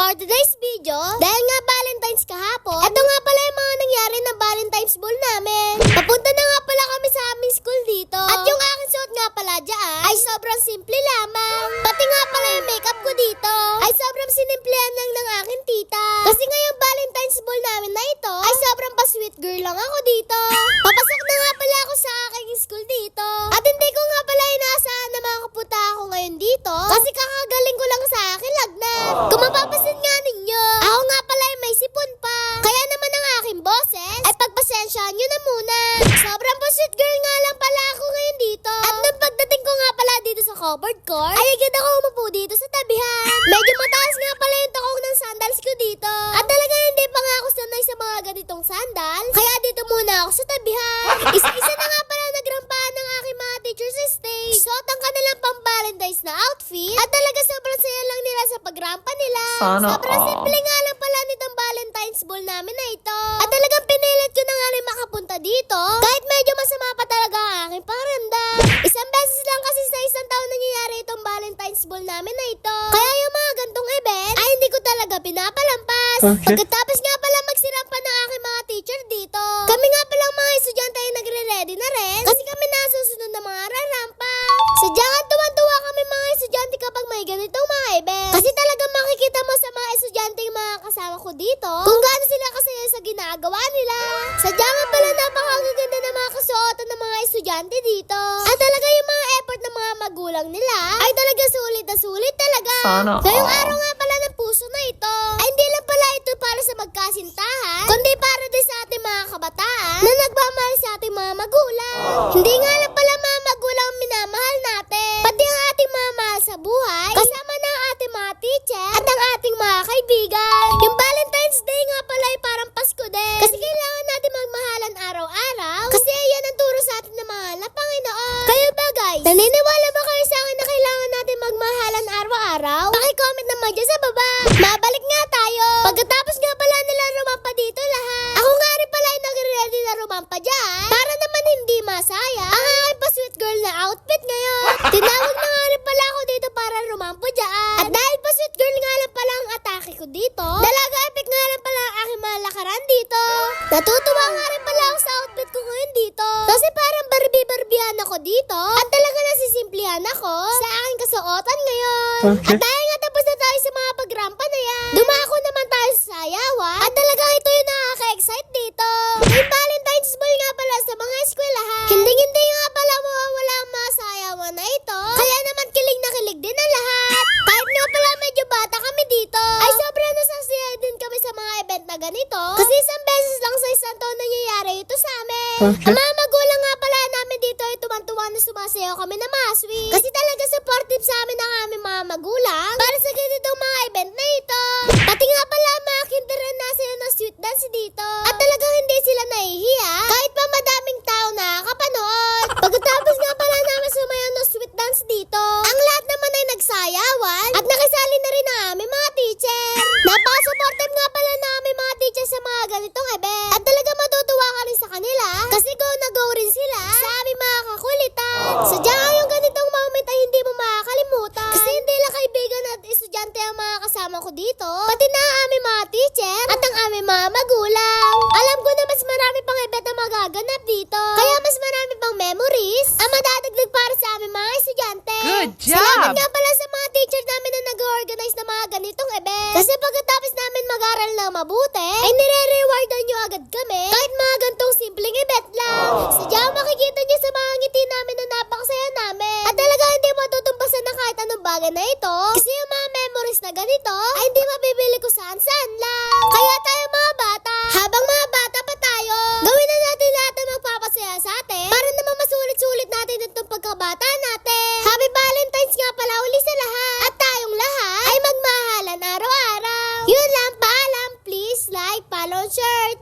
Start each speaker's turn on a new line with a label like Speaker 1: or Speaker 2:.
Speaker 1: for today's video, dahil nga Valentine's kahapon, eto nga pala yung mga nangyari ng Valentine's ball namin. Papunta na nga pala kami sa aming school dito. At yung aking suot nga pala dyan ay sobrang simple lamang. Pati nga pala yung makeup ko dito ay sobrang sinimplehan lang ng aking tita. Kasi nga yung Valentine's ball namin na ito ay sobrang pa-sweet girl lang ako dito. Papasok na nga pala ako sa aking school dito. At hindi ko nga pala inaasahan na makapunta ako ngayon dito. Kasi kakagaling ko lang sa akin lagnat. Kung mapapasin nga ninyo, ako nga pala ay may sipon pa. Kaya naman ang aking boses ay pagpasensyahan nyo na muna. Sobrang pa-sweet girl nga lang pala ako ngayon dito. At nung pagdating ko nga pala dito sa covered court, ay agad ako umupo dito sa tabihan. Medyo mataas nga pala yung takong ng sandals ko dito. At talaga hindi pa nga ako sanay sa mga ganitong sandals. Kaya dito muna ako sa tabihan. Isa-isa na nga pala nagrampaan ng aking mga teacher sa stage. Suot ang kanilang pang Valentine's na outfit. At talaga sobrang saya lang nila sa pagrampa nila. Sobrang simple nga lang pala nitong Valentine's ball namin na ito. At talagang pinilit ko na nga rin makapunta dito. Kahit medyo masama pa talaga ang aking pakiramdam. Isang beses lang kasi sa isang taon nangyayari itong Valentine's ball namin na ito. Kaya yung mga gantong event ay hindi ko talaga pinapalampas. Pagkatapos nga pala magsirampan ng aking mga teacher dito, kami nga palang mga estudyante ay nagre-ready na rin. Kasi kami nasusunod na mga rarampa. Sadyang tuwan-tuwa kami mga estudyante kapag may ganitong mga event. Kasi talagang makikita mo sa mga estudyante yung mga kasama ko dito kung gaano sila kasaya sa ginagawa nila. Sadyang nga pala napakagaganda ng mga kasuotan ng mga estudyante dito. At talaga yung mga effort ng mga magulang nila ay talaga sulit na sulit talaga. Ngayong araw nga pala ng puso na ito ay hindi lang pala ito para sa magkasintahan, kundi para din sa ating mga kabataan na nagmamahal sa ating mga magulang. Hindi nga lang pala mga magulang ang minamahal natin, pati ang ating mga mahal sa buhay, kasama na ang ating mga teacher at ang ating mga kaibigan. Yung Valentine's Day nga pala ay parang Pasko din. Kasi kailangan natin magmahalan araw-araw. Kasi yan ang turo sa atin ng mahal na Panginoon. Kayo ba guys? Naniniwala ba kayo sa akin na kailangan natin magmahalan araw-araw? Paki-comment naman dyan sa baba. Mabalik nga tayo. Pagkatapos nga pala nila rumampa dito lahat, ako nga rin pala ay nagre-ready na rumampa dyan. Para naman hindi masaya ang aking pa-sweet girl na outfit ngayon. Tinawag na nga rin pala ako dito para rumampa dyan. At dahil pa-sweet girl nga lang pala ang atake ko dito, dalaga epic nga lang pala ang aking mga lakaran dito. Natutuwa nga rin pala ako sa outfit ko ngayon dito. Kasi parang Barbie-Barbihan ako dito. At talaga nasisimplihan ako sa aking kasuotan ngayon. At dahil nga tapos na tayo sa mga pagrampa na yan, dumako naman tayo sa sayawan. At talagang ito yung nakaka-excite dito. May Valentine's ball nga pala sa mga eskwelahan. Hindi nga pala mawawala ang mga sayawan na ito. Kaya naman kilig na kilig din ang lahat. Kahit nga pala medyo bata kami dito, ay sobrang nasasaya din kami sa mga event na ganito. Kasi isang beses lang sa isang taon nangyayari ito sa amin. Ang mga magulang nga pala namin dito ay tuwan-tuwa na sumasayaw kami na mga sweet. Kasi talaga supportive sa amin ang aming mga magulang para sa ganitong mga event na ito. Pati nga pala mga kinderan na sila ng sweet dance dito. At talagang hindi sila nahihiya kahit pa madaming tao nakakapanood. Pagkatapos nga pala namin sumayaw ng sweet dance dito, ang lahat naman ay nagsayawan at nakisali na rin ang aming mga teacher. Napaka-supportive nga pala na aming mga teacher sa mga ganitong event. At talaga matutuwa ka rin sa kanila kasi go na go rin sila sa aming mga kakulitan. Sadyang yung ganitong moment ay hindi mo makakalimutan. Kasi hindi lang kaibigan at estudyante ang mga kasama ko dito, pati na ang aming mga teacher at ang aming mga magulang. Alam ko na mas marami pang event na magaganap dito. Kaya mas marami pang memories ang madadagdag para sa aming mga estudyante.
Speaker 2: Good job!
Speaker 1: Salamat nga pala sa mga teacher namin na nag-organize ng mga ganitong event. Kasi pagkatapos namin mag-aral na mabuti, ay nire-rewardan nyo agad kami kahit mga gantong simpleng event lang. Sadyang makikita nyo sa mga ngiti namin na napakasaya namin. At talaga hindi matutumbasan na kahit anong bagay na ito. Kasi yung mga memories na ganito ay hindi mabibili ko saan-saan lang. Kaya tayo mga bata, habang mga bata pa tayo, gawin na natin lahat na magpapasaya sa atin para naman masulit-sulit natin itong pagkabata natin. Happy Valentine's nga pala uli sa lahat. At tayong lahat ay magmahalan araw-araw. Yun lang, paalam. Please like, follow, share.